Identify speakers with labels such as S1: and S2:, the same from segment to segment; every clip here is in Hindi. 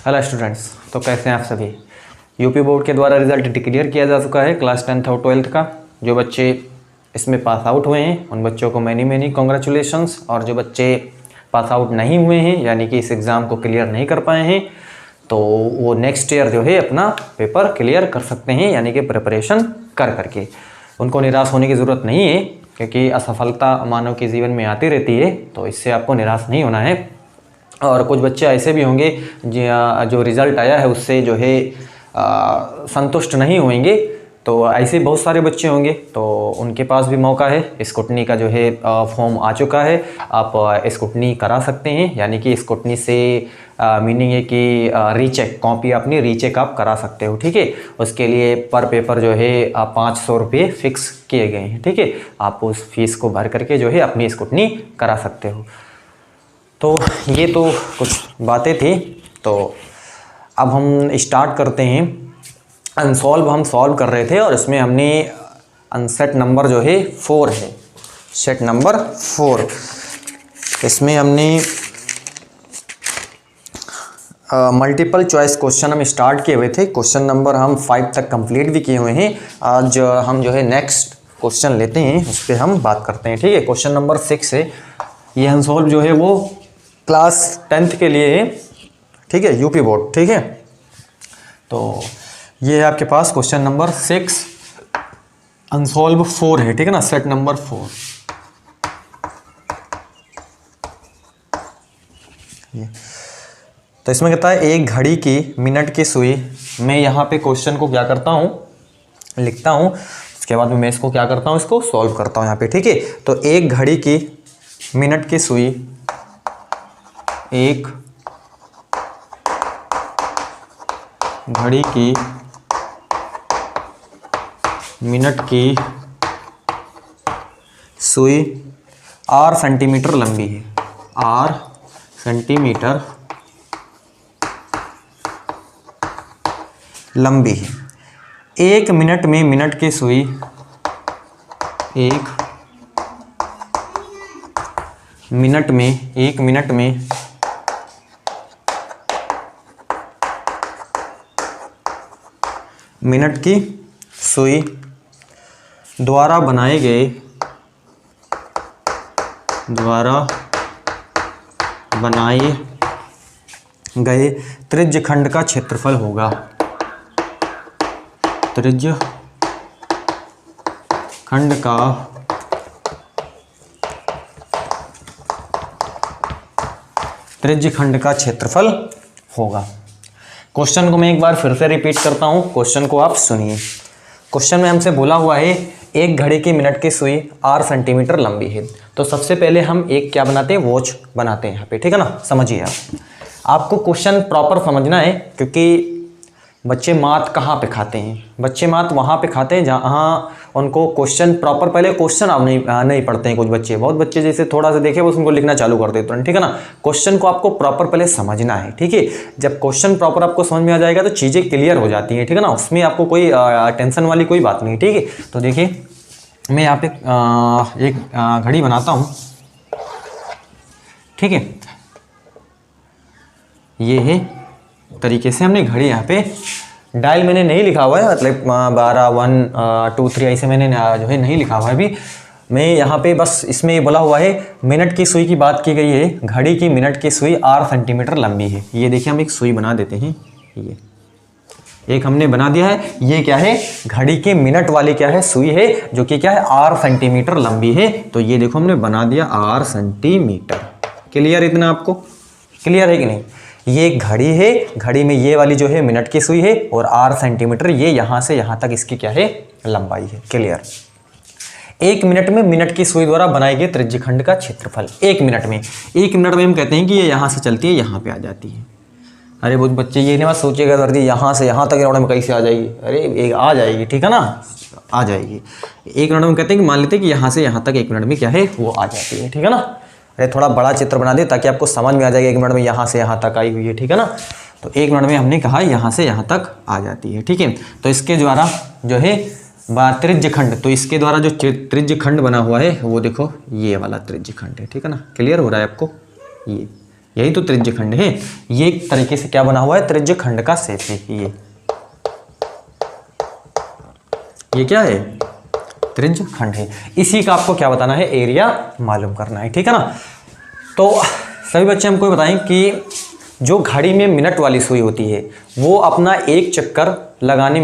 S1: हेलो स्टूडेंट्स, तो कैसे हैं आप सभी। यूपी बोर्ड के द्वारा रिजल्ट डिक्लेयर किया जा चुका है क्लास 10th और 12th का। जो बच्चे इसमें पास आउट हुए हैं उन बच्चों को मैनी कॉन्ग्रेचुलेशंस, और जो बच्चे पास आउट नहीं हुए हैं यानी कि इस एग्ज़ाम को क्लियर नहीं कर पाए हैं तो वो नेक्स्ट ईयर जो है अपना पेपर क्लियर कर सकते हैं, यानी कि प्रिपरेशन कर करके। उनको निराश होने की ज़रूरत नहीं है क्योंकि असफलता मानव के जीवन में आती रहती है, तो इससे आपको निराश नहीं होना है। और कुछ बच्चे ऐसे भी होंगे जो रिज़ल्ट आया है उससे जो है संतुष्ट नहीं होंगे, तो ऐसे बहुत सारे बच्चे होंगे, तो उनके पास भी मौका है। स्क्रूटनी का जो है फॉर्म आ चुका है, आप स्क्रूटनी करा सकते हैं, यानी कि स्क्रूटनी से मीनिंग है कि रीचेक कॉपी अपनी रीचेक आप करा सकते हो। ठीक है, उसके लिए पर पेपर जो है 500 रुपये फिक्स किए गए हैं। ठीक है, आप उस फीस को भर करके जो है अपनी स्क्रूटनी करा सकते हो। तो ये तो कुछ बातें थी, तो अब हम स्टार्ट करते हैं। अनसॉल्व हम सॉल्व कर रहे थे और इसमें हमने सेट नंबर जो है 4 है, सेट नंबर 4। इसमें हमने मल्टीपल चॉइस क्वेश्चन हम स्टार्ट किए हुए थे। क्वेश्चन नंबर हम 5 तक कंप्लीट भी किए हुए हैं। आज हम जो है नेक्स्ट क्वेश्चन लेते हैं, उस पर हम बात करते हैं। ठीक है, क्वेश्चन नंबर 6 है। ये अनसॉल्व जो है वो क्लास 10th के लिए है। ठीक है, यूपी बोर्ड। ठीक है, तो ये है आपके पास क्वेश्चन नंबर 6 अनसॉल्व 4 है। ठीक है ना, सेट नंबर 4। तो इसमें कहता है एक घड़ी की मिनट की सुई। मैं यहाँ पे क्वेश्चन को क्या करता हूँ, लिखता हूँ, उसके बाद मैं इसको क्या करता हूँ, इसको सॉल्व करता हूँ यहाँ पे। ठीक है, तो एक घड़ी की मिनट की सुई, एक घड़ी की मिनट की सुई r सेंटीमीटर लंबी है, r सेंटीमीटर लंबी है। एक मिनट में मिनट की सुई, एक मिनट में मिनट की सुई द्वारा बनाए गए त्रिज्य खंड का क्षेत्रफल होगा। त्रिज्य खंड का क्षेत्रफल होगा। क्वेश्चन को मैं एक बार फिर से रिपीट करता हूं, क्वेश्चन को आप सुनिए। क्वेश्चन में हमसे बोला हुआ है एक घड़ी की मिनट की सुई r सेंटीमीटर लंबी है। तो सबसे पहले हम एक क्या बनाते हैं, वॉच बनाते हैं यहाँ पे। ठीक है ना, समझिए आपको क्वेश्चन प्रॉपर समझना है, क्योंकि बच्चे मात कहाँ पे खाते हैं, बच्चे मात वहाँ पे खाते हैं जहाँ उनको क्वेश्चन प्रॉपर, पहले क्वेश्चन आप नहीं पढ़ते हैं। कुछ बच्चे, बहुत बच्चे जैसे थोड़ा सा देखे बस उनको लिखना चालू कर देते हैं। ठीक है ना, क्वेश्चन को आपको प्रॉपर पहले समझना है। ठीक है, जब क्वेश्चन प्रॉपर आपको समझ में आ जाएगा तो चीज़ें क्लियर हो जाती हैं। ठीक है ना, उसमें आपको कोई टेंशन वाली कोई बात नहीं। ठीक है, तो देखिए मैं यहाँ पे एक घड़ी बनाता हूँ। ठीक है, ये है तरीके से हमने घड़ी यहाँ पे डायल मैंने नहीं लिखा हुआ है, मतलब 12 1 2 3 ऐसे मैंने जो है नहीं लिखा हुआ है अभी। मैं यहाँ पे बस इसमें ये बोला हुआ है मिनट की सुई की बात की गई है। घड़ी की मिनट की सुई r सेंटीमीटर लंबी है। ये देखिए हम एक सुई बना देते हैं, ये एक हमने बना दिया है। ये क्या है, घड़ी की मिनट वाली क्या है, सुई है, जो कि क्या है r सेंटीमीटर लंबी है। तो ये देखो हमने बना दिया r सेंटीमीटर। क्लियर, इतना आपको क्लियर है कि नहीं। ये एक घड़ी है, घड़ी में ये वाली जो है मिनट की सुई है और r सेंटीमीटर, ये यहाँ से यहाँ तक इसकी क्या है, लंबाई है। क्लियर। एक मिनट में मिनट की सुई द्वारा बनाए गए त्रिज्य खंड का क्षेत्रफल। एक मिनट में हम कहते हैं कि ये यहाँ से चलती है, यहाँ पे आ जाती है। अरे बहुत बच्चे ये नहीं बात सोचिएगा सर जी यहाँ से यहाँ तक मिनट में कैसे आ जाएगी, अरे आ जाएगी। ठीक है ना, आ जाएगी। एक मिनट में कहते हैं कि मान लेते हैं कि यहाँ से यहाँ तक एक मिनट में क्या है, वो आ जाती है। ठीक है ना, अरे थोड़ा बड़ा चित्र बना दे ताकि आपको समझ में आ जाएगा एक मिनट में यहाँ से यहाँ तक आई हुई है। ठीक है ना, तो एक मिनट में हमने कहा यहाँ से यहाँ तक आ जाती है। ठीक है, तो इसके द्वारा जो है त्रिज्य खंड, तो इसके द्वारा जो त्रिज्य खंड बना हुआ है वो देखो ये वाला त्रिज्य खंड है। ठीक है ना, क्लियर हो रहा है आपको। यही तो त्रिज्य खंड है। ये एक तरीके से क्या बना हुआ है, त्रिज्य खंड का शेप है ये क्या है, त्रिज्य खंड है। इसी का आपको क्या बताना है, एरिया मालूम करना है, ठीक है ना। तो सभी बच्चे हमको बताएं कि जो घड़ी में मिनट वाली सुई होती है वो अपना एक चक्कर लगाने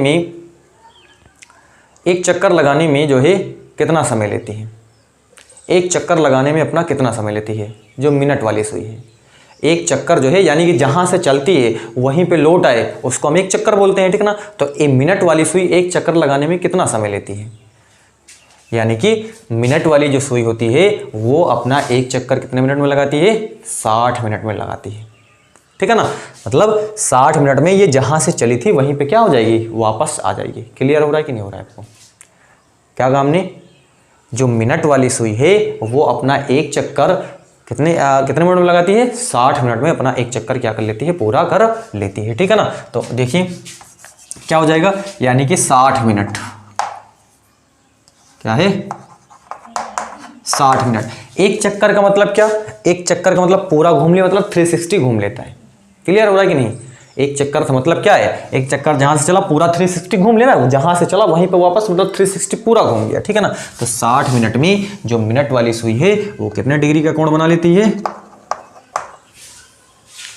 S1: में जो है कितना समय लेती है, एक चक्कर लगाने में अपना कितना समय लेती है जो मिनट वाली सुई है। एक चक्कर जो है यानी कि जहाँ से चलती है वहीं पे लौट आए उसको हम एक चक्कर बोलते हैं, ठीक ना। तो एक मिनट वाली सुई एक चक्कर लगाने में कितना समय लेती है, यानी कि मिनट वाली जो सुई होती है वो अपना एक चक्कर कितने मिनट में लगाती है, 60 मिनट में लगाती है, ठीक है ना। मतलब 60 मिनट में ये जहाँ से चली थी वहीं पे क्या हो जाएगी, वापस आ जाएगी। क्लियर हो रहा है कि नहीं हो रहा है आपको, क्या कहा हमने, जो मिनट वाली सुई है वो अपना एक चक्कर कितने मिनट में लगाती है, 60 मिनट में अपना एक चक्कर क्या कर लेती है, पूरा कर लेती है, ठीक है ना। तो देखिए क्या हो जाएगा, यानी कि 60 मिनट क्या है, 60 मिनट। एक चक्कर का मतलब क्या, एक चक्कर का मतलब पूरा घूम लिया, मतलब 360 घूम लेता है। क्लियर हो रहा है कि नहीं, एक चक्कर का मतलब क्या है, एक चक्कर जहां से चला पूरा 360 घूम लेना, जहां से चला वहीं पे वापस मतलब 360 पूरा घूम गया, ठीक है ना। तो 60 मिनट में जो मिनट वाली सुई है वो कितने डिग्री का कोण बना लेती है,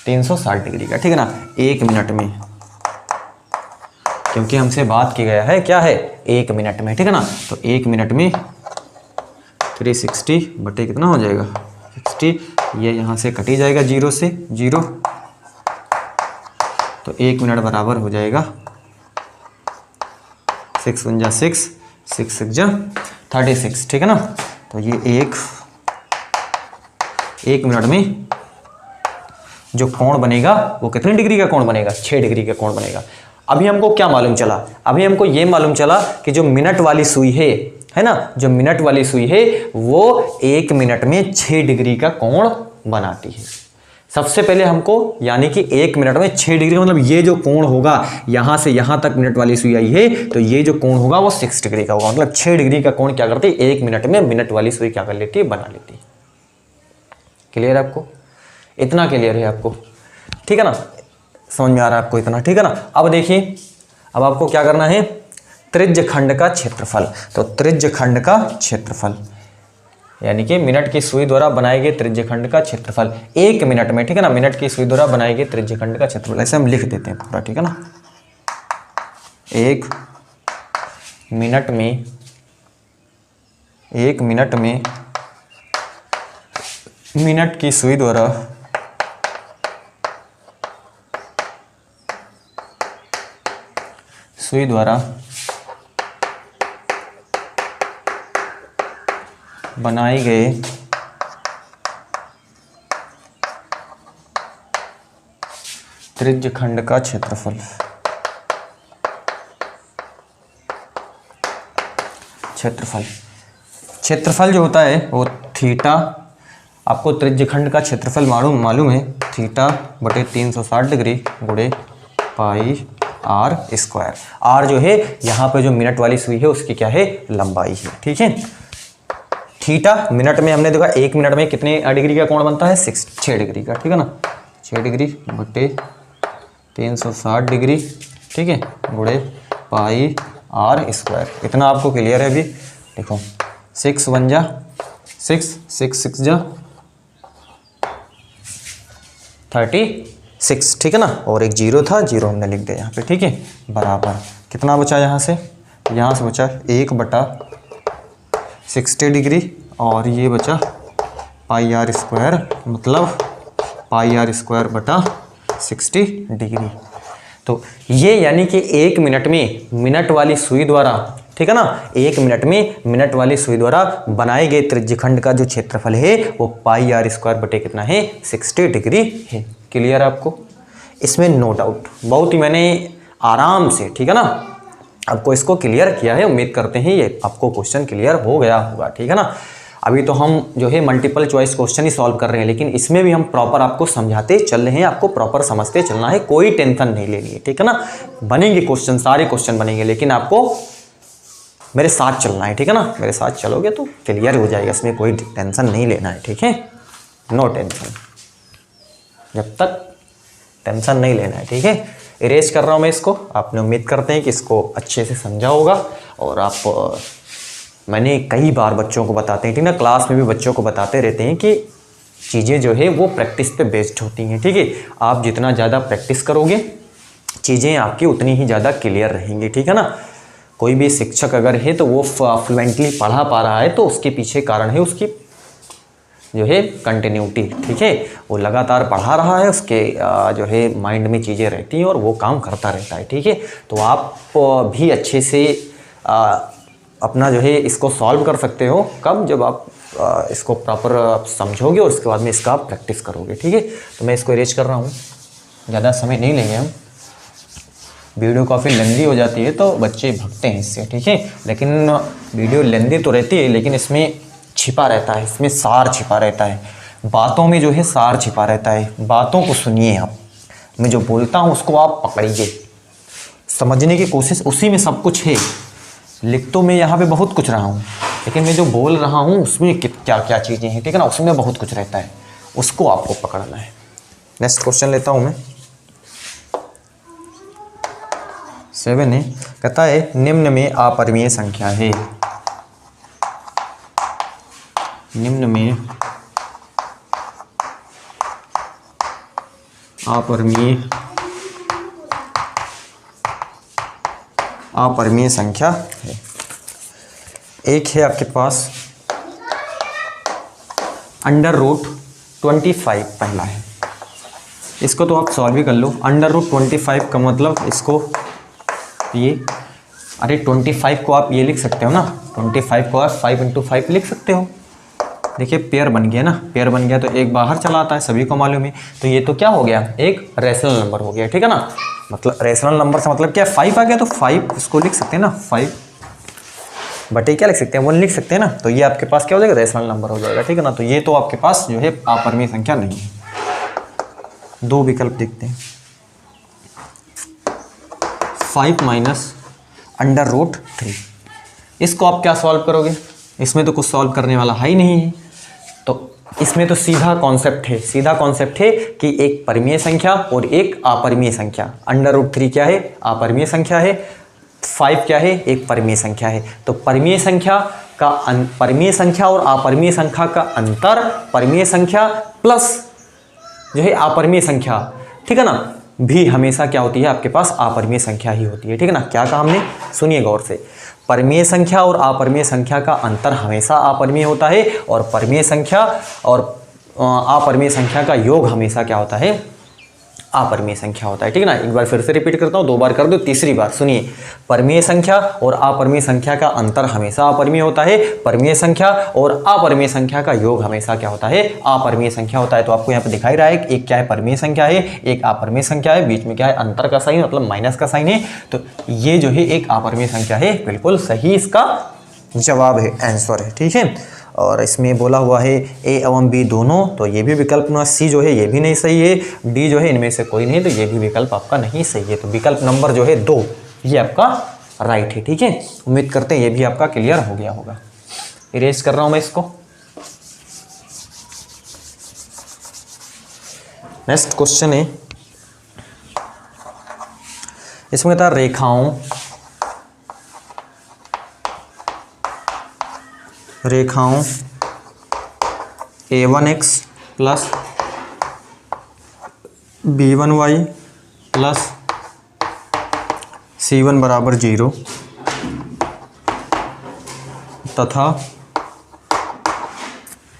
S1: 360 डिग्री का, ठीक है ना, एक मिनट में, क्योंकि हमसे बात की गया है क्या है, एक मिनट में, ठीक है ना। तो एक मिनट में 360 बटे कितना हो जाएगा, 60, ये यहाँ से कटी जाएगा 0 से 0, तो एक मिनट बराबर हो जाएगा 6 × 6, 6 × 6 = 36, ठीक है ना। तो ये एक मिनट में जो कोण बनेगा वो कितने डिग्री का कोण बनेगा, 6 डिग्री का कोण बनेगा। अभी हमको क्या मालूम चला, अभी हमको ये मालूम चला कि जो मिनट वाली सुई है ना, जो मिनट वाली सुई है वो एक मिनट में 6 डिग्री का कोण बनाती है। सबसे पहले हमको यानी कि एक मिनट में 6 डिग्री, मतलब ये जो कोण होगा यहाँ से यहाँ तक मिनट वाली सुई आई है, तो ये जो कोण होगा वो 6 डिग्री का होगा, मतलब 6 डिग्री का कोण क्या करती है, एक मिनट में मिनट वाली सुई क्या कर लेती है, बना लेती है। क्लियर है आपको, इतना क्लियर है आपको, ठीक है ना, समझ में आ रहा है आपको इतना, ठीक है ना। अब देखिए, अब आपको क्या करना है, त्रिज्य खंड का क्षेत्रफल। तो त्रिज्य खंड का क्षेत्रफल यानी कि मिनट की सुई द्वारा बनाए गए त्रिज्य खंड का क्षेत्रफल एक मिनट में, ठीक है ना, मिनट की सुई द्वारा बनाए गए त्रिज्य खंड का क्षेत्रफल, ऐसे हम लिख देते हैं पूरा, ठीक है ना। एक मिनट में मिनट की सुई द्वारा बनाए गए त्रिज्य खंड का क्षेत्रफल। क्षेत्रफल जो होता है वो थीटा, आपको त्रिज्य खंड का क्षेत्रफल मालूम है, थीटा बटे 360 डिग्री गुणे पाई r²। r जो है यहाँ पे जो मिनट वाली सुई है उसकी क्या है, लंबाई है, ठीक है। थीटा मिनट में हमने देखा एक मिनट में कितने डिग्री का कोण बनता है, 6 डिग्री का, ठीक है ना, 6 डिग्री बटे 360 डिग्री, ठीक है, गुणे पाई r²। इतना आपको क्लियर है। अभी देखो 6 × 1 = 6, 6 × 6 = 36, ठीक है ना, और एक 0 था, 0 हमने लिख दिया यहाँ पे, ठीक है, बराबर कितना बचा, यहाँ से बचा 1/60 डिग्री और ये बचा पाई r², मतलब पाई r² बटा 60 डिग्री। तो ये यानी कि एक मिनट में मिनट वाली सुई द्वारा, ठीक है ना, एक मिनट में मिनट वाली सुई द्वारा बनाए गए त्रिज्यखंड का जो क्षेत्रफल है वो पाई r² बटे कितना है, 60 डिग्री है। क्लियर आपको, इसमें नो डाउट, बहुत ही मैंने आराम से, ठीक है ना, आपको इसको क्लियर किया है। उम्मीद करते हैं ये आपको क्वेश्चन क्लियर हो गया होगा, ठीक है ना। अभी तो हम जो है मल्टीपल चॉइस क्वेश्चन ही सॉल्व कर रहे हैं, लेकिन इसमें भी हम प्रॉपर आपको समझाते चल रहे हैं, आपको प्रॉपर समझते चलना है, कोई टेंशन नहीं लेनी है, ठीक है ना। बनेंगे क्वेश्चन, सारे क्वेश्चन बनेंगे, लेकिन आपको मेरे साथ चलना है, ठीक है ना। मेरे साथ चलोगे तो क्लियर हो जाएगा, इसमें कोई टेंशन नहीं लेना है, ठीक है, नो टेंशन। जब तक टेंशन नहीं लेना है, ठीक है। इरेज कर रहा हूँ मैं इसको, आपने उम्मीद करते हैं कि इसको अच्छे से समझा होगा। और आप मैंने कई बार बच्चों को बताते हैं, ठीक ना, क्लास में भी बच्चों को बताते रहते हैं कि चीज़ें जो है वो प्रैक्टिस पे बेस्ड होती हैं, ठीक है। आप जितना ज़्यादा प्रैक्टिस करोगे चीज़ें आपकी उतनी ही ज़्यादा क्लियर रहेंगी, ठीक है ना। कोई भी शिक्षक अगर है तो वो फ्लुएंटली पढ़ा पा रहा है तो उसके पीछे कारण है उसकी जो है कंटिन्यूटी, ठीक है। वो लगातार पढ़ा रहा है, उसके जो है माइंड में चीज़ें रहती हैं और वो काम करता रहता है, ठीक है। तो आप भी अच्छे से अपना जो है इसको सॉल्व कर सकते हो, कब, जब आप इसको प्रॉपर समझोगे और उसके बाद में इसका आप प्रैक्टिस करोगे, ठीक है। तो मैं इसको इरेज कर रहा हूँ, ज़्यादा समय नहीं लेंगे हम, वीडियो काफ़ी लेंदी हो जाती है तो बच्चे भगते हैं इससे, ठीक है। लेकिन वीडियो लेंदी तो रहती है लेकिन इसमें छिपा रहता है, इसमें सार छिपा रहता है, बातों में जो है सार छिपा रहता है। बातों को सुनिए आप, मैं जो बोलता हूँ उसको आप पकड़िए, समझने की कोशिश, उसी में सब कुछ है। लिख तो मैं यहाँ पे बहुत कुछ रहा हूँ लेकिन मैं जो बोल रहा हूँ उसमें क्या क्या चीज़ें हैं, ठीक है ना, उसमें बहुत कुछ रहता है, उसको आपको पकड़ना है। नेक्स्ट क्वेश्चन लेता हूँ मैं, 7 है, कहता है निम्न में अपरिमेय संख्या है, निम्न में अपरिमेय संख्या है। एक है आपके पास √25, पहला है, इसको तो आप सॉल्व भी कर लो। √25 का मतलब इसको ये, अरे 25 को आप ये लिख सकते हो ना, 25 को आप 5 × 5 लिख सकते हो। देखिए पेयर बन गया ना, पेयर बन गया तो एक बाहर चला आता है, सभी को मालूम है। तो ये तो क्या हो गया, एक रेशनल नंबर हो गया, ठीक है ना। मतलब रेशनल नंबर से मतलब क्या, 5 आ गया तो 5 इसको लिख सकते हैं ना, 5 बटे क्या लिख सकते हैं, 1 लिख सकते हैं ना। तो ये आपके पास क्या हो जाएगा, रेशनल नंबर हो जाएगा, ठीक है ना। तो ये तो आपके पास जो है अपरिमेय संख्या नहीं है। दो विकल्प देखते हैं, 5 - √3, इसको आप क्या सॉल्व करोगे, इसमें तो कुछ सॉल्व करने वाला है ही नहीं है। तो इसमें तो सीधा कॉन्सेप्ट है, सीधा कॉन्सेप्ट है कि एक परिमेय संख्या और एक अपरिमेय संख्या। √3 क्या है, अपरिमेय संख्या है, 5 क्या है, एक परिमेय संख्या है। तो परिमेय संख्या का परिमेय संख्या और अपरिमेय संख्या का अंतर परिमेय संख्या प्लस जो है अपरिमेय संख्या, ठीक है ना, भी हमेशा क्या होती है आपके पास, अपरिमेय संख्या ही होती है, ठीक है ना। क्या कहा हमने, सुनिए गौर से, परिमेय संख्या और अपरिमेय संख्या का अंतर हमेशा अपरिमेय होता है और परिमेय संख्या और अपरिमेय संख्या का योग हमेशा क्या होता है, अपरिमेय संख्या होता है, ठीक है ना। एक बार फिर से रिपीट करता हूँ, 2 बार कर दो, तीसरी बार सुनिए, परिमेय संख्या और अपरिमेय संख्या का अंतर हमेशा अपरिमेय होता है, परिमेय संख्या और अपरिमेय संख्या का योग हमेशा क्या होता है, अपरिमेय संख्या होता है। तो आपको यहाँ पे दिखाई रहा है कि एक क्या है, परिमेय संख्या है, एक अपरिमेय संख्या है, बीच में क्या है, अंतर का साइन मतलब माइनस का साइन है। तो ये जो है एक अपरिमेय संख्या है, बिल्कुल सही इसका जवाब है, आंसर है, ठीक है। और इसमें बोला हुआ है ए एवं बी दोनों, तो ये भी विकल्प ना, सी जो है ये भी नहीं सही है, डी जो है इनमें से कोई नहीं, तो ये भी विकल्प आपका नहीं सही है। तो विकल्प नंबर जो है 2 ये आपका राइट है, ठीक है। उम्मीद करते हैं ये भी आपका क्लियर हो गया होगा। इरेज कर रहा हूं मैं इसको। नेक्स्ट क्वेश्चन है, इसमें था रेखाओं a1x plus b1y plus c1 बराबर 0 तथा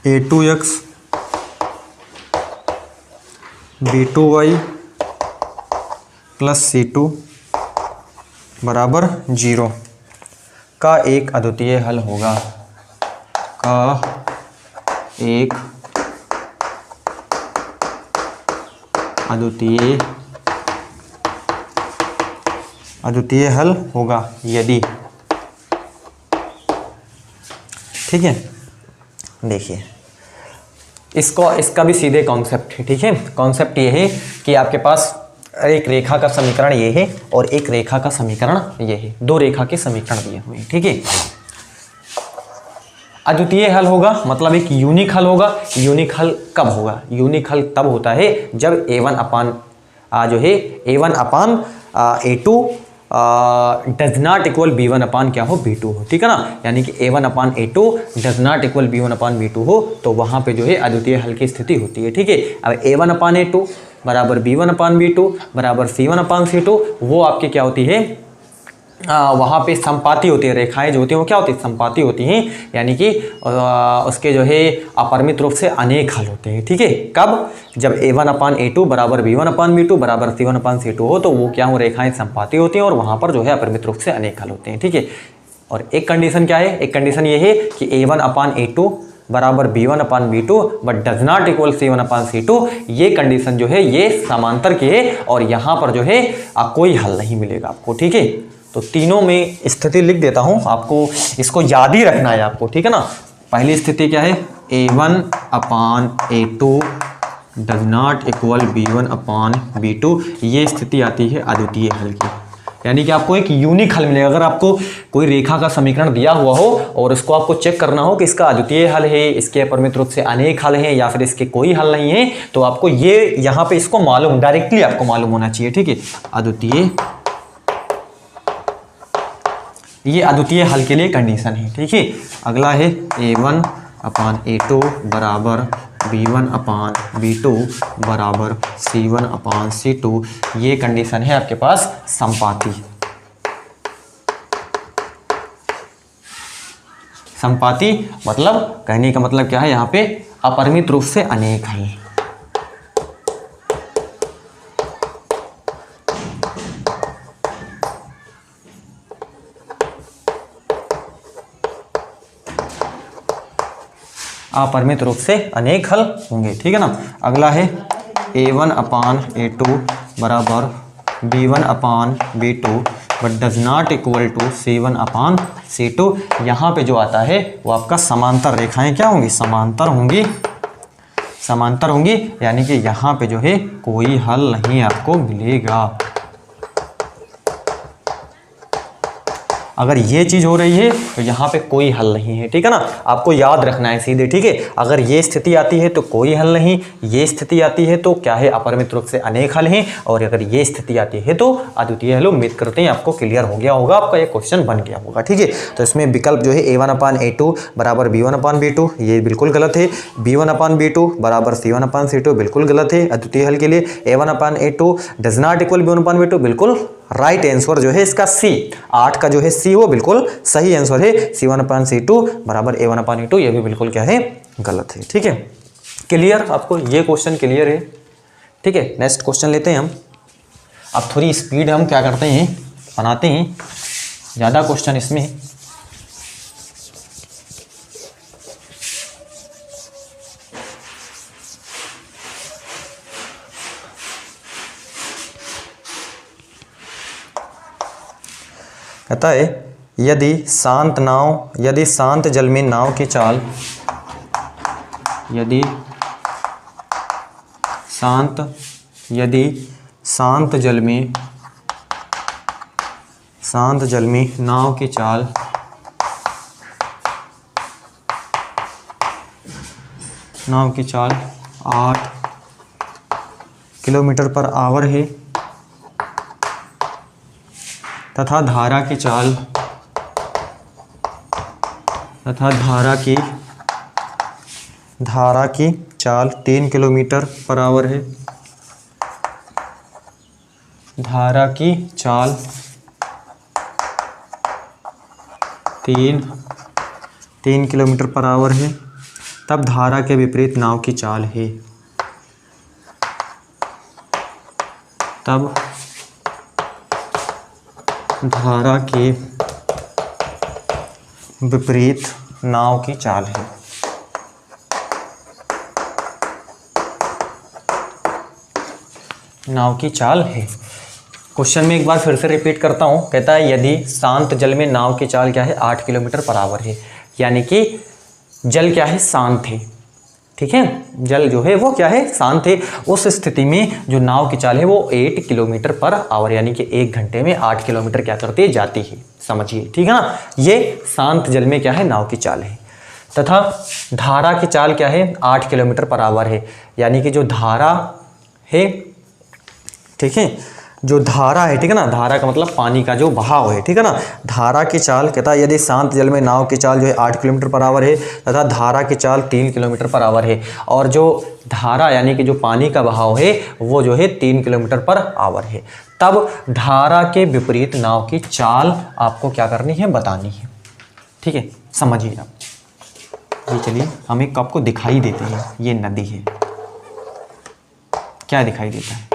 S1: a2x b2y प्लस c2 बराबर 0 का एक अद्वितीय हल होगा, का एक अद्वितीय हल होगा यदि, ठीक है। देखिए इसका भी सीधे कॉन्सेप्ट है, ठीक है। कॉन्सेप्ट ये है कि आपके पास एक रेखा का समीकरण ये है और एक रेखा का समीकरण ये है, 2 रेखा के समीकरण दिए हुए हैं, ठीक है। अद्वितीय हल होगा, मतलब एक यूनिक हल होगा। यूनिक हल कब होगा? यूनिक हल तब होता है जब A1 अपान जो है A1 upon A2 does not equal B1 अपान क्या हो? B2 हो, ठीक है ना। यानी कि A1 upon A2 does not equal B1 upon B2 हो, तो वहाँ पे जो है अद्वितीय हल की स्थिति होती है, ठीक है। अब A1 अपान A2 बराबर B1 अपान B2 बराबर C1 अपान C2, वो आपकी क्या होती है? वहाँ पे संपाती होती है, रेखाएं जो होती हैं वो क्या होती है? संपाती होती हैं, यानी कि उसके जो है अपरिमित रूप से अनेक हल होते हैं, ठीक है। कब? जब A1 अपान A2 बराबर B1 अपान B2 बराबर C1 अपान C2 हो, तो वो क्या हो? रेखाएं संपाती होती हैं और वहाँ पर जो है अपरिमित रूप से अनेक हल होते हैं, ठीक है। और एक कंडीशन क्या है? एक कंडीशन ये है कि A1 अपान A2 बराबर B1 upon B2 but does not equal C1 upon C2, ये कंडीशन जो है ये समांतर की है और यहाँ पर जो है कोई हल नहीं मिलेगा आपको, ठीक है। तो तीनों में स्थिति लिख देता हूं, आपको इसको याद ही रखना है आपको, ठीक है ना। पहली स्थिति क्या है? A1 upon A2 does not equal B1 upon B2, ये स्थिति आती है अद्वितीय हल की, यानी कि आपको एक यूनिक हल मिलेगा। अगर आपको कोई रेखा का समीकरण दिया हुआ हो और उसको आपको चेक करना हो कि इसका अद्वितीय हल है, इसके अपरिमित रूप से अनेक हल हैं या फिर इसके कोई हल नहीं है, तो आपको ये यहाँ पे इसको मालूम, डायरेक्टली आपको मालूम होना चाहिए, ठीक है। अद्वितीय, ये अद्वितीय हल के लिए कंडीशन है, ठीक है। अगला है A1 अपान A2 बराबर B1 अपान B2 बराबर C1 अपान C2, ये कंडीशन है आपके पास संपाती। संपाती मतलब कहने का मतलब क्या है? यहाँ पे अपरिमित रूप से अनेक हल। अपरिमित रूप से अनेक हल होंगे, ठीक है ना। अगला है A1 अपान A2 बराबर B1 upon B2 but does not equal to C1 upon C2। यहाँ पे जो आता है वो आपका समांतर रेखाएं क्या होंगी? समांतर होंगी, समांतर होंगी, यानी कि यहाँ पे जो है कोई हल नहीं आपको मिलेगा। अगर ये चीज़ हो रही है तो यहाँ पे कोई हल नहीं है, ठीक है ना। आपको याद रखना है सीधे, ठीक है। अगर ये स्थिति आती है तो कोई हल नहीं, ये स्थिति आती है तो क्या है? अपरिमित रूप से अनेक हल हैं, और अगर ये स्थिति आती है तो अद्वितीय हल। उम्मीद करते हैं आपको क्लियर हो गया होगा, आपका ये क्वेश्चन बन गया होगा, ठीक है। तो इसमें विकल्प जो है A1 अपान A2 बराबर B1 अपान B2, ये बिल्कुल गलत है। B1 अपान B2 बराबर C1 अपान C2 बिल्कुल गलत है अद्वितीय हल के लिए। A1 upon A2 does not equal B1 upon B2 बिल्कुल राइट आंसर जो है इसका C, 8 का जो है C वो बिल्कुल सही आंसर है। C1 अपान C2 बराबर A1 अपान A2, ये भी बिल्कुल क्या है? गलत है, ठीक है। क्लियर? आपको ये क्वेश्चन क्लियर है, ठीक है। नेक्स्ट क्वेश्चन लेते हैं हम। अब थोड़ी स्पीड हम क्या करते हैं, बनाते हैं, ज़्यादा क्वेश्चन इसमें। कहता है यदि शांत जल में नाव की चाल, यदि शांत जल में नाव की चाल नाव की चाल 8 किलोमीटर पर आवर है तथा धारा की चाल 3 किलोमीटर पर आवर है। धारा की चाल 3 किलोमीटर पर आवर है, तब धारा के विपरीत नाव की चाल है। तब धारा के विपरीत नाव की चाल है। नाव की चाल है। क्वेश्चन में एक बार फिर से रिपीट करता हूं। कहता है यदि शांत जल में नाव की चाल क्या है? 8 किलोमीटर पर आवर है, यानी कि जल क्या है? शांत है, ठीक है। जल जो है वो क्या है? शांत है। उस स्थिति में जो नाव की चाल है वो 8 किलोमीटर पर आवर, यानी कि 1 घंटे में 8 किलोमीटर क्या करती है? जाती है, समझिए, ठीक है ना। ये शांत जल में क्या है? नाव की चाल है। तथा धारा की चाल क्या है 8 किलोमीटर पर आवर है। यानी कि जो धारा है, ठीक है, जो धारा है, ठीक है ना, धारा का मतलब पानी का जो बहाव है, ठीक है ना, धारा की चाल कहता है यदि शांत जल में नाव की चाल जो है 8 किलोमीटर पर आवर है तथा धारा की चाल 3 किलोमीटर पर आवर है, और जो धारा यानी कि जो पानी का बहाव है वो जो है 3 किलोमीटर पर आवर है, तब धारा के विपरीत नाव की चाल आपको क्या करनी है, बतानी है। ठीक है, समझिए आप। ये चलिए हम एक आपको दिखाई देते हैं, ये नदी है, क्या दिखाई देता है,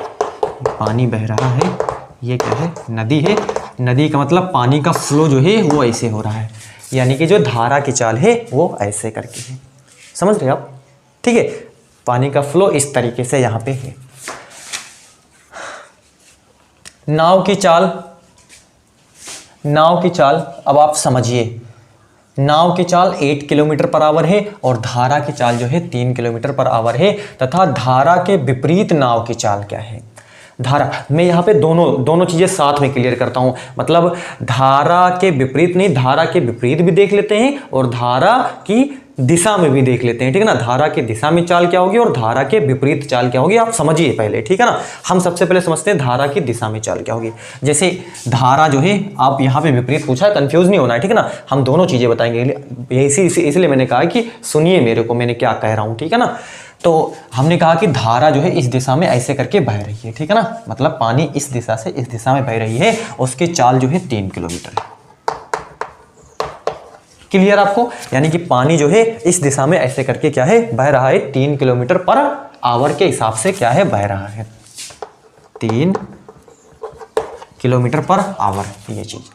S1: पानी बह रहा है, ये क्या है, नदी है। नदी का मतलब पानी का फ्लो जो है वो ऐसे हो रहा है, यानी कि जो धारा की चाल है वो ऐसे करके है, समझ रहे आप। ठीक है, पानी का फ्लो इस तरीके से यहाँ पे है। नाव की चाल, नाव की चाल अब आप समझिए, नाव की चाल 8 किलोमीटर पर आवर है और धारा की चाल जो है 3 किलोमीटर पर आवर है, तथा धारा के विपरीत नाव की चाल क्या है। धारा, मैं यहाँ पे दोनों चीज़ें साथ में क्लियर करता हूँ, मतलब धारा के विपरीत नहीं, धारा के विपरीत भी देख लेते हैं और धारा की दिशा में भी देख लेते हैं, ठीक है ना। धारा की दिशा में चाल क्या होगी और धारा के विपरीत चाल क्या होगी, आप समझिए पहले, ठीक है ना। हम सबसे पहले समझते हैं धारा की दिशा में चाल क्या होगी। जैसे धारा जो है, आप यहाँ पे विपरीत पूछा है, कंफ्यूज नहीं होना है, ठीक है ना। हम दोनों चीज़ें बताएंगे, इसलिए मैंने कहा कि सुनिए मेरे को, मैंने क्या कह रहा हूँ, ठीक है ना। तो हमने कहा कि धारा जो है इस दिशा में ऐसे करके बह रही है, ठीक है ना, मतलब पानी इस दिशा से इस दिशा में बह रही है, उसकी चाल जो है 3 किलोमीटर है। क्लियर आपको, यानी कि पानी जो है इस दिशा में ऐसे करके क्या है, बह रहा है, 3 किलोमीटर पर आवर के हिसाब से क्या है, बह रहा है, 3 किलोमीटर पर आवर। ये चीज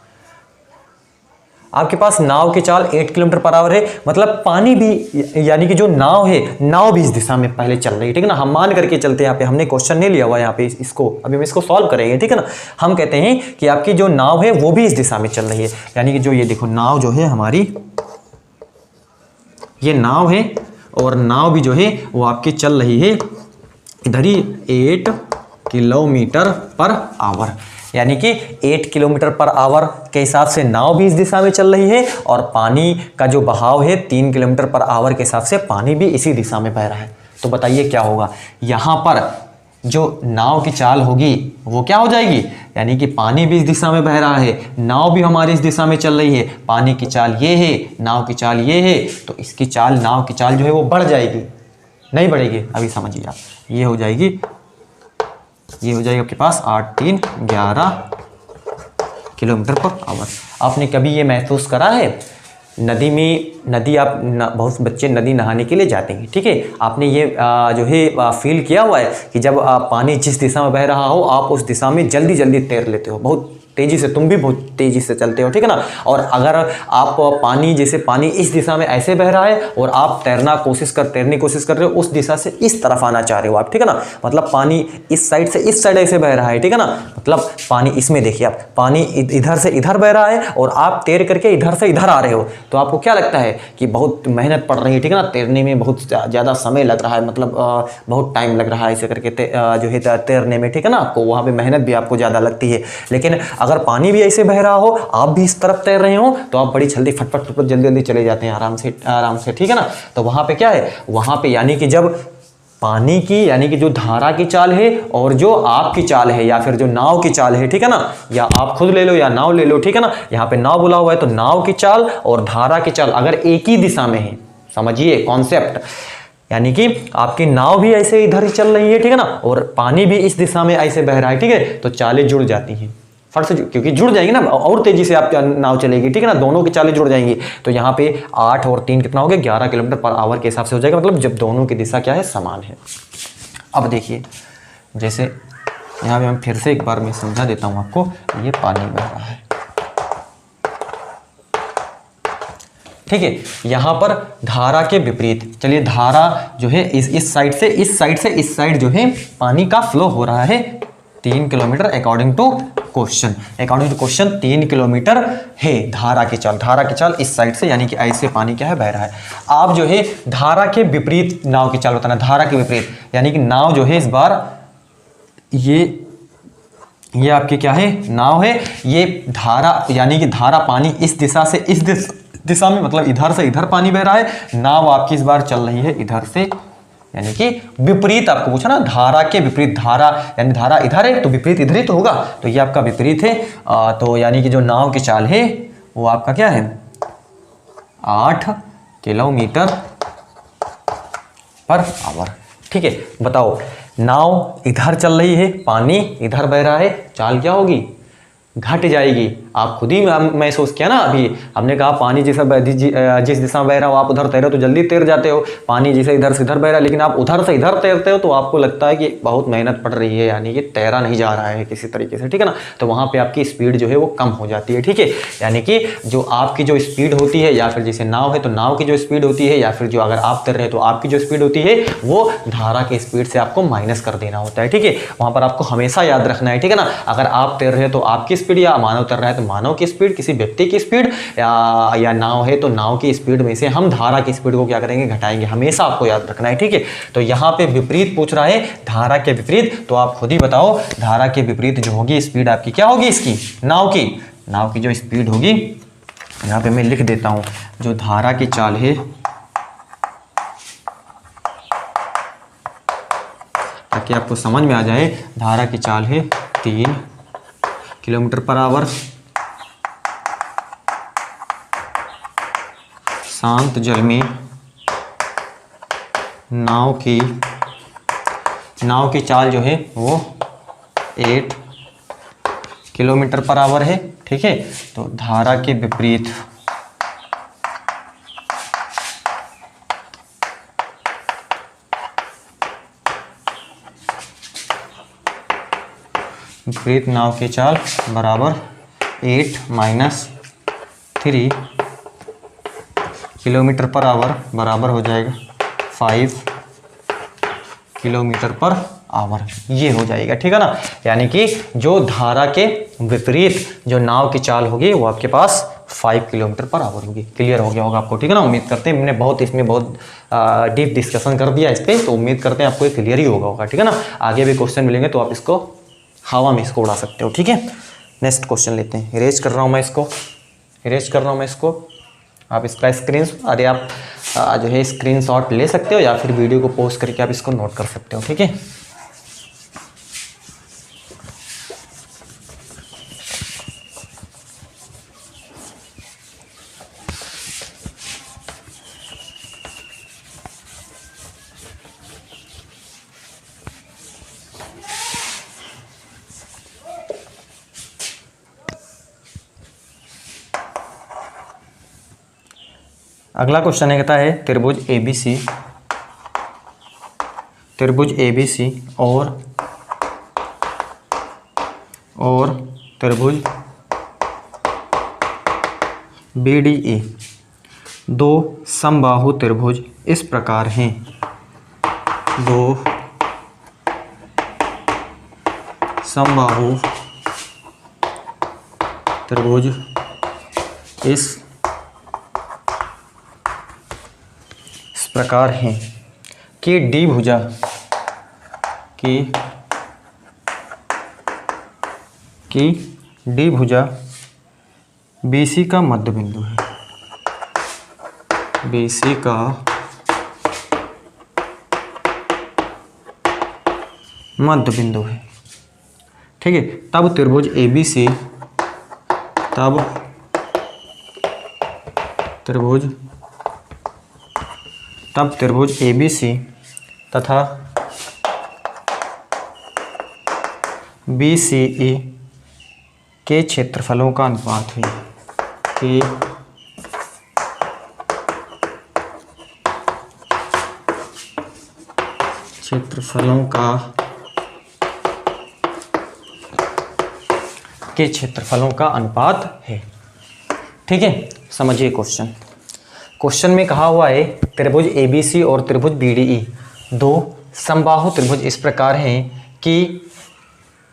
S1: आपके पास नाव की चाल 8 किलोमीटर पर आवर है, मतलब पानी भी, यानी कि जो नाव है, नाव भी इस दिशा में पहले चल रही है, ठीक है ना। हम मान करके चलते हैं, यहाँ पे हमने क्वेश्चन नहीं लिया हुआ यहाँ पे, इसको अभी हम इसको सॉल्व करेंगे, ठीक है ना। हम कहते हैं कि आपकी जो नाव है वो भी इस दिशा में चल रही है, यानी कि जो ये देखो नाव जो है हमारी, ये नाव है और नाव भी जो है वो आपकी चल रही है इधर ही 8 किलोमीटर पर आवर, यानी कि 8 किलोमीटर पर आवर के हिसाब से नाव भी इस दिशा में चल रही है और पानी का जो बहाव है 3 किलोमीटर पर आवर के हिसाब से पानी भी इसी दिशा में बह रहा है। तो बताइए क्या होगा, यहाँ पर जो नाव की चाल होगी वो क्या हो जाएगी, यानी कि पानी भी इस दिशा में बह रहा है, नाव भी हमारी इस दिशा में चल रही है, पानी की चाल ये है, नाव की चाल ये है, तो इसकी चाल, नाव की चाल जो है वो बढ़ जाएगी, नहीं बढ़ेगी। अभी समझिए आप, ये हो जाएगी, ये हो जाएगी आपके पास 8 3 11 किलोमीटर पर आवर। आपने कभी ये महसूस करा है, नदी में, नदी आप बहुत बच्चे नदी नहाने के लिए जाते हैं, ठीक है, आपने ये जो है फील किया हुआ है कि जब पानी जिस दिशा में बह रहा हो आप उस दिशा में जल्दी जल्दी तैर लेते हो, बहुत तेज़ी से, तुम भी बहुत तेज़ी से चलते हो, ठीक है ना। और अगर आप पानी, जैसे पानी इस दिशा में ऐसे बह रहा है और आप तैरने की कोशिश कर रहे हो, उस दिशा से इस तरफ आना चाह रहे हो आप, ठीक है ना, मतलब पानी इस साइड से इस साइड ऐसे बह रहा है, ठीक है ना, मतलब पानी इसमें देखिए आप, पानी इधर से इधर बह रहा है और आप तैर करके इधर से इधर आ रहे हो, तो आपको क्या लगता है कि बहुत मेहनत पड़ रही है, ठीक है ना, तैरने में बहुत ज़्यादा समय लग रहा है, मतलब बहुत टाइम लग रहा है ऐसे करके जो है तैरने में, ठीक है ना, आपको वहाँ पे मेहनत भी आपको ज़्यादा लगती है। लेकिन अगर पानी भी ऐसे बह रहा हो, आप भी इस तरफ तैर रहे हो, तो आप बड़ी जल्दी फटफट जल्दी जल्दी चले जाते हैं आराम से, ठीक है ना। तो वहाँ पे क्या है, वहाँ पे यानी कि जब पानी की, यानी कि जो धारा की चाल है और जो आपकी चाल है या फिर जो नाव की चाल है, ठीक है ना, या आप खुद ले लो या नाव ले लो, ठीक है ना, यहाँ पे नाव बोला हुआ है, तो नाव की चाल और धारा की चाल अगर एक ही दिशा में है, समझिए कॉन्सेप्ट, यानी कि आपकी नाव भी ऐसे इधर ही चल रही है, ठीक है ना, और पानी भी इस दिशा में ऐसे बह रहा है, ठीक है, तो चालें जुड़ जाती हैं फट से, क्योंकि जुड़ जाएगी ना, और तेजी से आपकी नाव चलेगी, ठीक है ना, दोनों की चालें जुड़ जाएंगी। तो यहाँ पे 8 और 3 कितना हो गया, 11 किलोमीटर पर आवर के हिसाब से हो जाएगा, मतलब जब दोनों की दिशा क्या है, समान है। अब देखिए, जैसे यहाँ पे हम फिर से एक बार मैं समझा देता हूँ आपको, ये पानी बह रहा है, ठीक है, यहाँ पर धारा के विपरीत, चलिए धारा जो है इस साइड से इस साइड जो है पानी का फ्लो हो रहा है 3 kilometre according to question 3 kilometre है धारा की चाल इस साइड से, यानी कि ऐसे पानी क्या है, बह रहा है। आप जो है धारा के विपरीत नाव की चाल बताना, धारा के विपरीत, यानी कि नाव जो है इस बार ये आपकी क्या है, नाव है, ये धारा, यानी कि धारा पानी इस दिशा से इस दिशा में, मतलब इधर से इधर पानी बह रहा है, नाव आपकी इस बार चल रही है इधर से, यानी कि विपरीत। आपको पूछा ना धारा के विपरीत, धारा यानी धारा इधर है तो विपरीत इधर ही तो होगा, तो ये आपका विपरीत है। तो यानी कि जो नाव की चाल है वो आपका क्या है, 8 किलोमीटर पर आवर। ठीक है, बताओ नाव इधर चल रही है, पानी इधर बह रहा है, चाल क्या होगी, घट जाएगी। आप खुद ही महसूस किया ना, अभी हमने कहा पानी जिस दिशा में बह रहा हो आप उधर तैरो तो जल्दी तैर जाते हो, पानी जिसे इधर से इधर बह रहा है लेकिन आप उधर से इधर तैरते हो तो आपको लगता है कि बहुत मेहनत पड़ रही है, यानी कि तैरा नहीं जा रहा है किसी तरीके से, ठीक है ना। तो वहाँ पे आपकी स्पीड जो है वो कम हो जाती है, ठीक है। यानी कि जो आपकी जो स्पीड होती है, या फिर जैसे नाव है तो नाव की जो स्पीड होती है, या फिर जो अगर आप तैर रहे हैं तो आपकी जो स्पीड होती है वो धारा के स्पीड से आपको माइनस कर देना होता है, ठीक है। वहाँ पर आपको हमेशा याद रखना है, ठीक है ना। अगर आप तैर रहे हैं तो आपकी स्पीड, या मानव तैर रहा है तो मानव की स्पीड, किसी व्यक्ति की स्पीड, या नाव है तो नाव की स्पीड में से हम धारा की स्पीड को क्या करेंगे, घटाएंगे। हमेशा आपको याद रखना है, ठीक है। तो यहाँ पे विपरीत पूछ रहा है, धारा के विपरीत, तो आप खुद ही बताओ धारा के विपरीत जो होगी स्पीड आपकी क्या होगी, इसकी नाव की जो स्पीड होगी, यहाँ पे मैं लिख देता हूँ, जो धारा की चाल है, ताकि आपको समझ में आ जाए, धारा की चाल है 3 किलोमीटर पर आवर। शांत जल में नाव की चाल जो है वो 8 किलोमीटर पर आवर है, ठीक है। तो धारा के विपरीत नाव की चाल बराबर 8 - 3 किलोमीटर पर आवर बराबर हो जाएगा 5 किलोमीटर पर आवर, ये हो जाएगा, ठीक है ना। यानी कि जो धारा के विपरीत जो नाव की चाल होगी वो आपके पास 5 किलोमीटर पर आवर होगी। क्लियर हो गया होगा आपको, ठीक है ना। उम्मीद करते हैं, मैंने इसमें बहुत डीप डिस्कशन कर दिया इस पर, तो उम्मीद करते हैं आपको ये क्लियर ही होगा, ठीक है ना। आगे भी क्वेश्चन मिलेंगे तो आप इसको हवा में इसको उड़ा सकते हो, ठीक है। नेक्स्ट क्वेश्चन लेते हैं। इरेज कर रहा हूँ मैं इसको, आप इसका आप जो है स्क्रीनशॉट ले सकते हो, या फिर वीडियो को पॉज करके आप इसको नोट कर सकते हो, ठीक है। अगला क्वेश्चन है, कहता है त्रिभुज ABC और त्रिभुज BDE, दो समबाहु त्रिभुज इस प्रकार हैं। दो समबाहु त्रिभुज इस प्रकार हैं कि डी भुजा BC का मध्य बिंदु है, BC का मध्य बिंदु है, ठीक है। तब त्रिभुज ABC तथा BCE के क्षेत्रफलों का अनुपात है, क्षेत्रफलों का अनुपात है, ठीक है। समझिए क्वेश्चन में कहा हुआ है त्रिभुज ABC और त्रिभुज BDE दो समबाहु त्रिभुज इस प्रकार हैं कि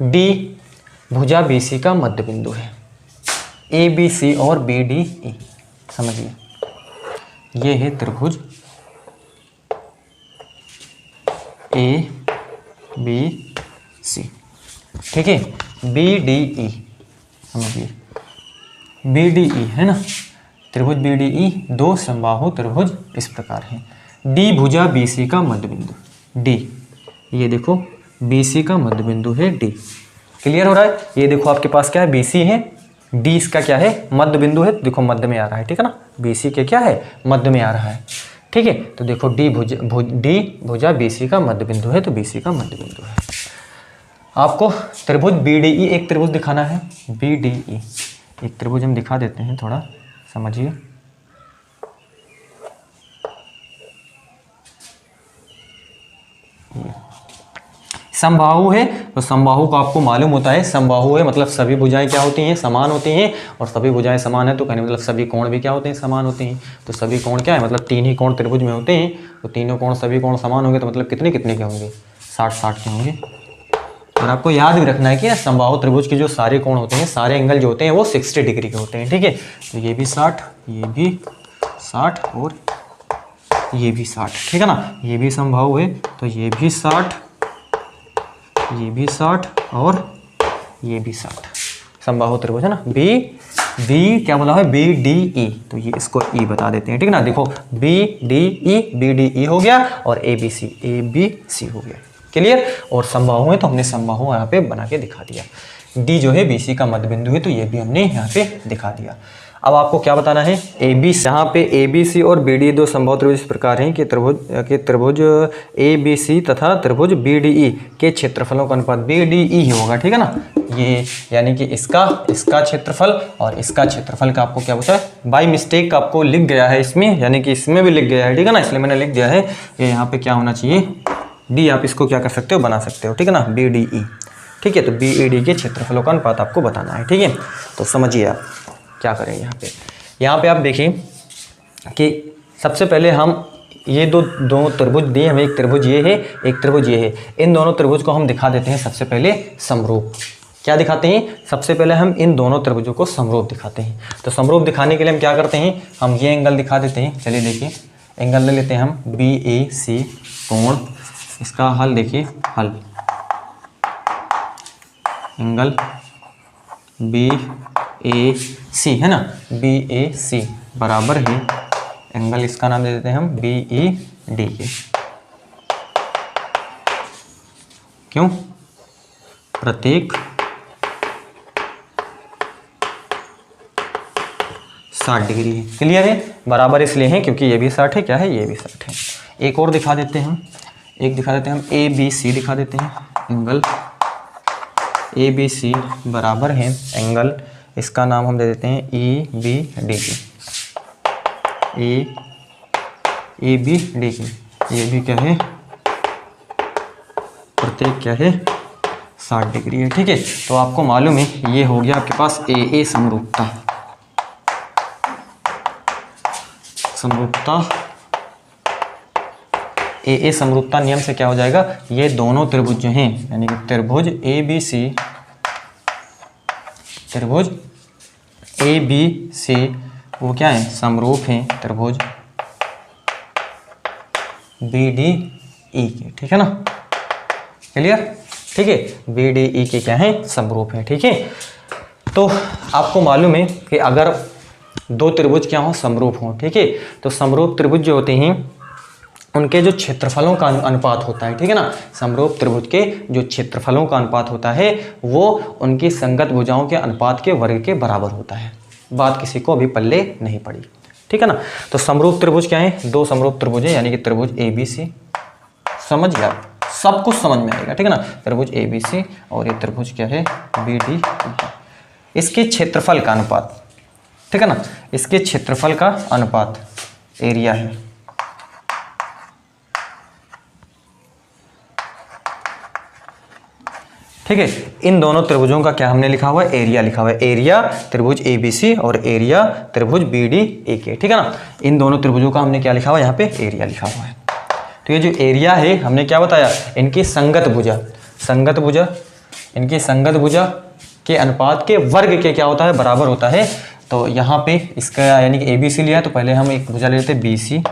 S1: D भुजा BC का मध्य बिंदु है। ABC और BDE, समझिए ये है त्रिभुज ABC, ठीक है। BDE, समझिए BDE है ना, त्रिभुज BDE दो समबाहु त्रिभुज इस प्रकार है। डी भुजा BC का मध्य बिंदु, डी ये देखो BC का मध्य बिंदु है डी। क्लियर हो रहा है? ये देखो आपके पास क्या है, BC है, डी इसका क्या है, मध्य बिंदु है, देखो मध्य में आ रहा है, ठीक है ना, BC के क्या है, मध्य में आ रहा है, ठीक है। तो देखो डी भुजा BC का मध्य बिंदु है, तो BC का मध्य बिंदु है। आपको त्रिभुज BDE एक त्रिभुज दिखाना है, BDE एक त्रिभुज हम दिखा देते हैं, थोड़ा समझिए। समबाहु है, तो समबाहु को आपको मालूम होता है, समबाहु है मतलब सभी भुजाएं क्या होती हैं, समान होती हैं, और सभी भुजाएं समान है तो कहने मतलब सभी कोण भी क्या होते हैं, समान होते हैं। तो सभी कोण क्या है, मतलब 3 ही कोण त्रिभुज में होते हैं, तो तीनों कोण सभी कोण समान होंगे, तो मतलब कितने कितने के होंगे, 60-60 के होंगे। और आपको याद भी रखना है कि समबाहु त्रिभुज के जो सारे कोण होते हैं, सारे एंगल जो होते हैं वो 60 डिग्री के होते हैं, ठीक है। तो ये भी 60, ये भी 60 और ये भी 60, ठीक है ना। ये भी समबाहु है तो ये भी 60, ये भी 60 और ये भी 60 समबाहु त्रिभुज है ना। बी क्या बोला है, BDE, तो ये इसको E बता देते हैं, ठीक है ना। देखो BDE हो गया और ABC हो गया, क्लियर। और समबाहु है तो हमने समबाहु यहाँ पे बना के दिखा दिया। D जो है BC का मध्य बिंदु है, तो ये भी हमने यहाँ पे दिखा दिया। अब आपको क्या बताना है, ABC, यहाँ पे ABC और BDE दो समबाहु त्रिभुज इस प्रकार हैं कि त्रिभुज ABC तथा त्रिभुज BDE के क्षेत्रफलों का अनुपात BDE ही होगा, ठीक है ना। ये यानी कि इसका क्षेत्रफल और इसका क्षेत्रफल का आपको क्या पूछा है, बाय मिस्टेक आपको लिख गया है इसमें, यानी कि इसमें भी लिख गया है, ठीक है ना, इसलिए मैंने लिख दिया है। ये यहाँ पे क्या होना चाहिए, D, आप इसको क्या कर सकते हो, बना सकते हो, ठीक है ना, BDE, ठीक है। तो BED के क्षेत्रफलों का अनुपात आपको बताना है, ठीक है। तो समझिए आप क्या करें, यहाँ पे आप देखिए कि सबसे पहले हम ये दो त्रिभुज दिए हमें, एक त्रिभुज ये है, एक त्रिभुज ये है, इन दोनों त्रिभुज को हम दिखा देते हैं सबसे पहले समरूप। क्या दिखाते हैं, सबसे पहले हम इन दोनों त्रिभुजों को समरूप दिखाते हैं। तो समरूप दिखाने के लिए हम क्या करते हैं, हम ये एंगल दिखा देते हैं। चलिए देखिए, एंगल ले लेते हैं हम BAC कोण, इसका हल देखिए, हल एंगल BAC है ना, BAC बराबर है एंगल, इसका नाम दे देते हैं हम BED के। क्यों, प्रत्येक 60 डिग्री है, क्लियर है। बराबर इसलिए है क्योंकि ये भी 60 है, क्या है, ये भी 60 है। एक और दिखा देते हैं हम, एक दिखा देते हैं हम ABC दिखा देते हैं, एंगल ABC बराबर है एंगल, इसका नाम हम दे देते हैं EBD की, EBD की। ये भी क्या है, प्रत्येक क्या है, 60 डिग्री है, ठीक है। तो आपको मालूम है ये हो गया आपके पास AA समरूपता, AA समरूपता नियम से क्या हो जाएगा, ये दोनों त्रिभुज जो हैं, यानी कि त्रिभुज ABC वो क्या है, समरूप हैं त्रिभुज BDE के, ठीक है ना, क्लियर, ठीक है। BDE के क्या है, समरूप है, ठीक है। तो आपको मालूम है कि अगर दो त्रिभुज क्या हो, समरूप हो, ठीक है, तो समरूप त्रिभुज जो होते हैं उनके जो क्षेत्रफलों का अनुपात होता है, ठीक है ना, समरूप त्रिभुज के जो क्षेत्रफलों का अनुपात होता है वो उनकी संगत भुजाओं के अनुपात के वर्ग के बराबर होता है। बात किसी को अभी पल्ले नहीं पड़ी, ठीक है ना। तो समरूप त्रिभुज क्या है, दो समरूप त्रिभुज है, यानी कि त्रिभुज ABC, समझ गया, सब कुछ समझ में आएगा, ठीक है ना। त्रिभुज ABC और ये त्रिभुज क्या है, BD, इसके क्षेत्रफल का अनुपात, ठीक है ना, इसके क्षेत्रफल का अनुपात एरिया है, ठीक है। इन दोनों त्रिभुजों का क्या हमने लिखा हुआ है, एरिया लिखा हुआ है, एरिया त्रिभुज ABC और एरिया त्रिभुज BDE के, ठीक है ना। इन दोनों त्रिभुजों का हमने क्या लिखा हुआ है, यहाँ पे एरिया लिखा हुआ है। तो ये जो एरिया है हमने क्या बताया, इनकी संगत भुजा, इनकी संगत भुजा के अनुपात के वर्ग के क्या होता है, बराबर होता है। तो यहाँ पे इसका यानी कि ABC लिया, तो पहले हम एक भुजा ले लेते हैं BC,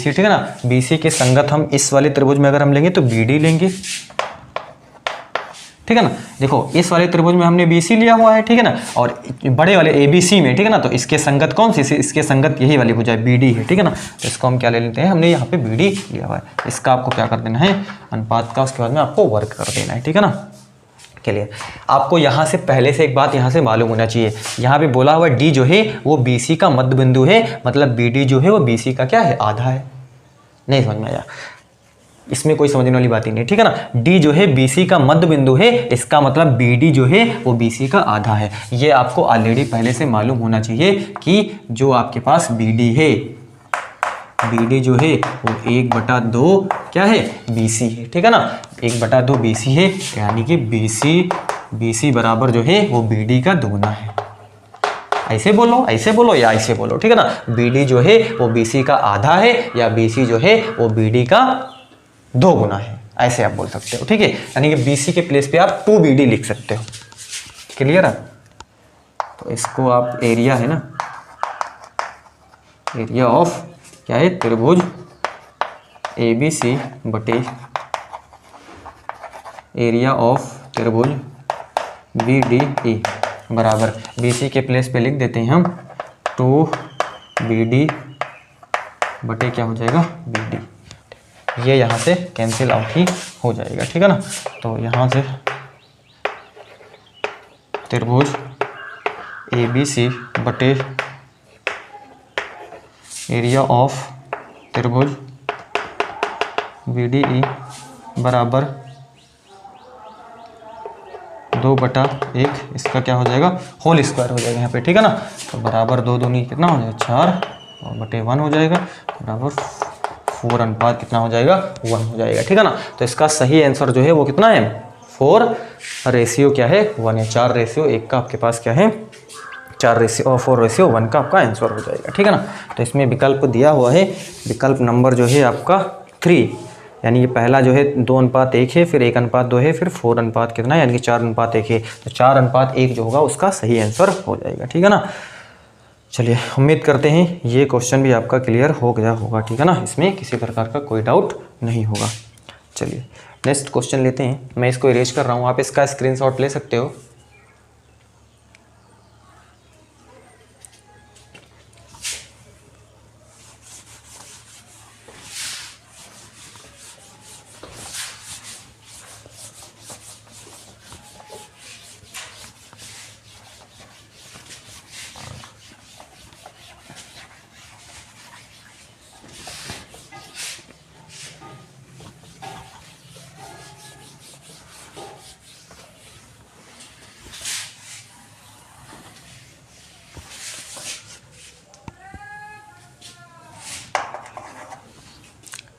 S1: ठीक है ना। BC के संगत हम इस वाले त्रिभुज में अगर हम लेंगे तो BD लेंगे, ठीक है ना। देखो इस वाले त्रिभुज में हमने BC लिया हुआ है, ठीक है ना, और बड़े वाले ABC में, ठीक है ना, तो इसके संगत कौन सी, इसके संगत यही वाली भुजा है BD है, ठीक है ना। तो इसको हम क्या ले लेते हैं, हमने यहाँ पे BD लिया हुआ है, इसका आपको क्या कर देना है, अनुपात का, उसके बाद में आपको वर्ग कर देना है, ठीक है ना। क्लियर। आपको यहाँ से पहले से एक बात यहाँ से मालूम होना चाहिए, यहाँ पे बोला हुआ D जो है वो BC का मध्य बिंदु है, मतलब BD जो है वो BC का क्या है, आधा है। नहीं समझ में आया, इसमें कोई समझने वाली बात ही नहीं, ठीक है ना। D जो है BC का मध्य बिंदु है, इसका मतलब BD जो है वो BC का आधा है। ये आपको ऑलरेडी पहले से मालूम होना चाहिए कि जो आपके पास BD है, BD जो है वो 1/2 क्या है, BC है, ठीक है ना, 1/2 BC है, यानी कि BC बराबर जो है वो BD का दोगुना है। ऐसे बोलो या ऐसे बोलो, ठीक है ना। BD जो है वो BC का आधा है, या BC जो है वो BD का 2 गुना है, ऐसे आप बोल सकते हो, ठीक है। यानी कि BC के प्लेस पे आप 2BD लिख सकते हो। क्लियर है। तो इसको आप एरिया है ना, एरिया ऑफ क्या है, त्रिभुज ABC बटे एरिया ऑफ त्रिभुज BDE बराबर BC के प्लेस पे लिख देते हैं हम 2BD बटे क्या हो जाएगा, BD। ये यहाँ से कैंसिल आउट ही हो जाएगा, ठीक है ना। तो यहाँ से त्रिभुज ABC बटे एरिया ऑफ त्रिभुज BDE बराबर 2/1, इसका क्या हो जाएगा, होल स्क्वायर हो जाएगा यहाँ पे, ठीक है ना। तो बराबर 2 दूनी कितना हो जाएगा, 4 और बटे 1 हो जाएगा, बराबर 4 अनुपात कितना हो जाएगा, 1 हो जाएगा, ठीक है ना। तो इसका सही आंसर जो है वो कितना है, 4 रेशियो क्या है, 1 है, 4 रेशियो 1 का आपके पास क्या है, 4 रेशियो और 4 रेशियो 1 का आपका आंसर हो जाएगा, ठीक है ना। तो इसमें विकल्प दिया हुआ है, विकल्प नंबर जो है आपका 3, यानी ये पहला जो है 2:1 है, फिर 1:2 है, फिर 4 कितना है, यानी कि 4:1 है। तो 4:1 जो होगा उसका सही आंसर हो जाएगा, ठीक है ना। चलिए उम्मीद करते हैं ये क्वेश्चन भी आपका क्लियर हो गया होगा, ठीक है ना, इसमें किसी प्रकार का कोई डाउट नहीं होगा। चलिए नेक्स्ट क्वेश्चन लेते हैं, मैं इसको इरेज कर रहा हूँ, आप इसका स्क्रीनशॉट ले सकते हो।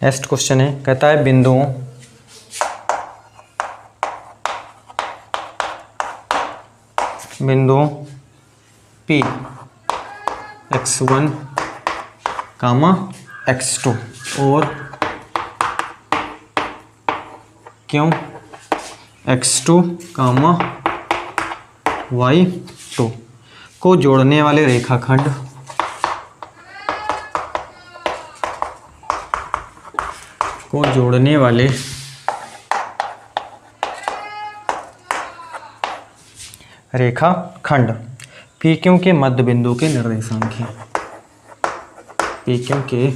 S1: नेक्स्ट क्वेश्चन है, कहता है बिंदुओं P x1, x2 और क्यों x2, y2 को जोड़ने वाले रेखाखंड रेखाखंड PQ के मध्य बिंदु के निर्देशांक हैं। PQ के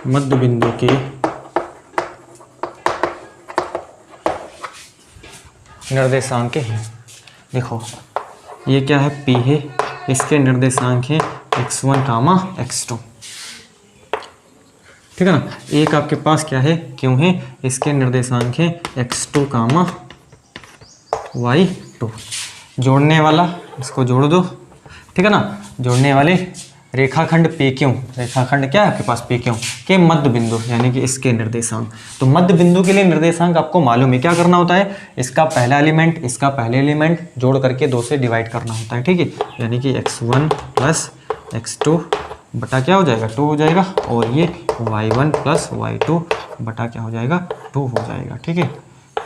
S1: मध्य बिंदु के निर्देशांक हैं। देखो ये क्या है, P है, इसके निर्देशांक है x1, x2, ठीक है ना। एक आपके पास क्या है, क्यों है, इसके निर्देशांक है x2, y2। जोड़ने वाला इसको जोड़ दो, ठीक है ना। जोड़ने वाले रेखाखंड PQ, रेखाखंड क्या है आपके पास, PQ के मध्य बिंदु यानी कि इसके निर्देशांक। तो मध्य बिंदु के लिए निर्देशांक आपको मालूम है, क्या करना होता है, इसका पहला एलिमेंट इसका पहले एलिमेंट जोड़ करके 2 से डिवाइड करना होता है, ठीक है। यानी कि x1 + x2 बटा क्या हो जाएगा, 2 हो जाएगा, और ये y1 + y2 बटा क्या हो जाएगा, 2 हो जाएगा, ठीक है।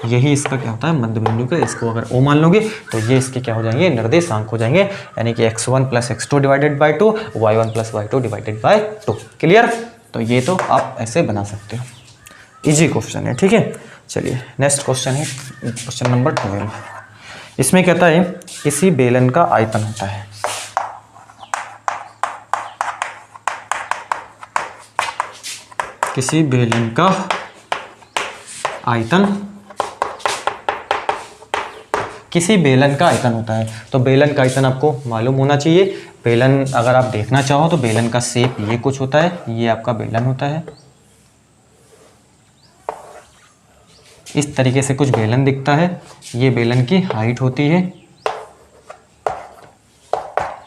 S1: यही इसका क्या होता है, मध्य बिंदु का। इसको अगर O मान लोगे तो ये इसके क्या हो जाएंगे, निर्देशांक हो जाएंगे, यानी कि x1 + x2 divided by 2, y1 + y2 divided by 2। Clear. तो ये तो आप ऐसे बना सकते हो। इजी क्वेश्चन है, ठीक है। चलिए नेक्स्ट क्वेश्चन है क्वेश्चन नंबर 12। इसमें कहता है किसी बेलन का आयतन होता है, किसी बेलन का आयतन, किसी बेलन का आयतन होता है। तो बेलन का आयतन आपको मालूम होना चाहिए। बेलन अगर आप देखना चाहो तो बेलन का शेप ये कुछ होता है, ये आपका बेलन होता है, इस तरीके से कुछ बेलन दिखता है, ये बेलन की हाइट होती है,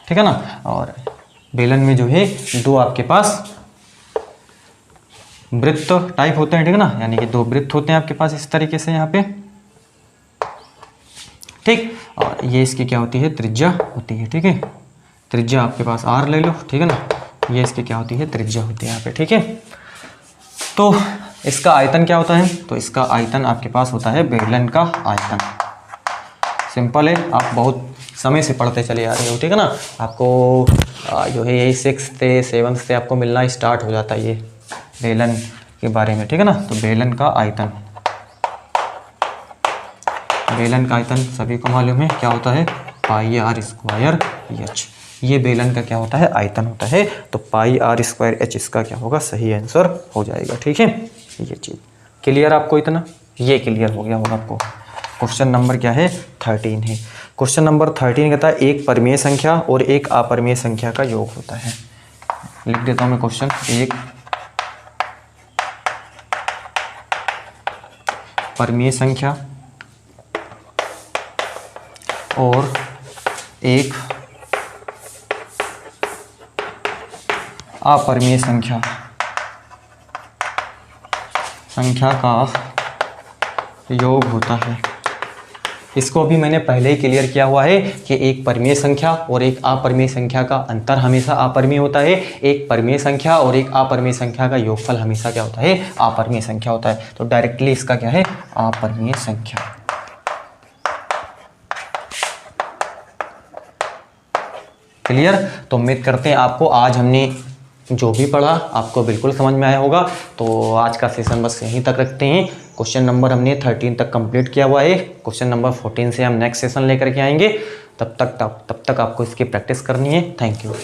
S1: ठीक है ना। और बेलन में जो है दो आपके पास वृत्त टाइप होते हैं, ठीक है ना, यानी कि दो वृत्त होते हैं आपके पास इस तरीके से यहाँ पे, ठीक। और ये इसकी क्या होती है, त्रिज्या होती है, ठीक है। त्रिज्या आपके पास r ले लो, ठीक है ना, ये इसकी क्या होती है, त्रिज्या होती है यहाँ पे, ठीक है। तो इसका आयतन क्या होता है, तो इसका आयतन आपके पास होता है बेलन का आयतन। सिंपल है, आप बहुत समय से पढ़ते चले आ रहे हो, ठीक है ना। आपको जो है यही 6th से 7th से आपको मिलना स्टार्ट हो जाता है ये बेलन के बारे में, ठीक है ना। तो बेलन का आयतन, बेलन का आयतन सभी को मालूम है क्या होता है, पाई r स्क्वायर h। ये बेलन का क्या होता है, आयतन होता है। तो पाई r स्क्वायर h इसका क्या होगा, सही आंसर हो जाएगा, ठीक है। ये चीज़ क्लियर आपको, इतना ये क्लियर हो गया होगा आपको। क्वेश्चन नंबर क्या है, 13 है। क्वेश्चन नंबर 13 कहता है एक परिमेय संख्या और एक अपरिमेय संख्या का योग होता है। लिख देता हूँ मैं क्वेश्चन, एक परिमेय संख्या और एक अपरिमेय संख्या का योग होता है। इसको अभी मैंने पहले ही क्लियर किया हुआ है कि एक परिमेय संख्या और एक अपरिमेय संख्या का अंतर हमेशा अपरिमेय होता है, एक परिमेय संख्या और एक अपरिमेय संख्या का योगफल हमेशा क्या होता है, अपरिमेय संख्या होता है। तो डायरेक्टली इसका क्या है, अपरिमेय संख्या। क्लियर। तो उम्मीद करते हैं आपको आज हमने जो भी पढ़ा आपको बिल्कुल समझ में आया होगा। तो आज का सेशन बस यहीं तक रखते हैं। क्वेश्चन नंबर हमने 13 तक कंप्लीट किया हुआ है। क्वेश्चन नंबर 14 से हम नेक्स्ट सेशन लेकर के आएंगे। तब तक आपको इसकी प्रैक्टिस करनी है। Thank you.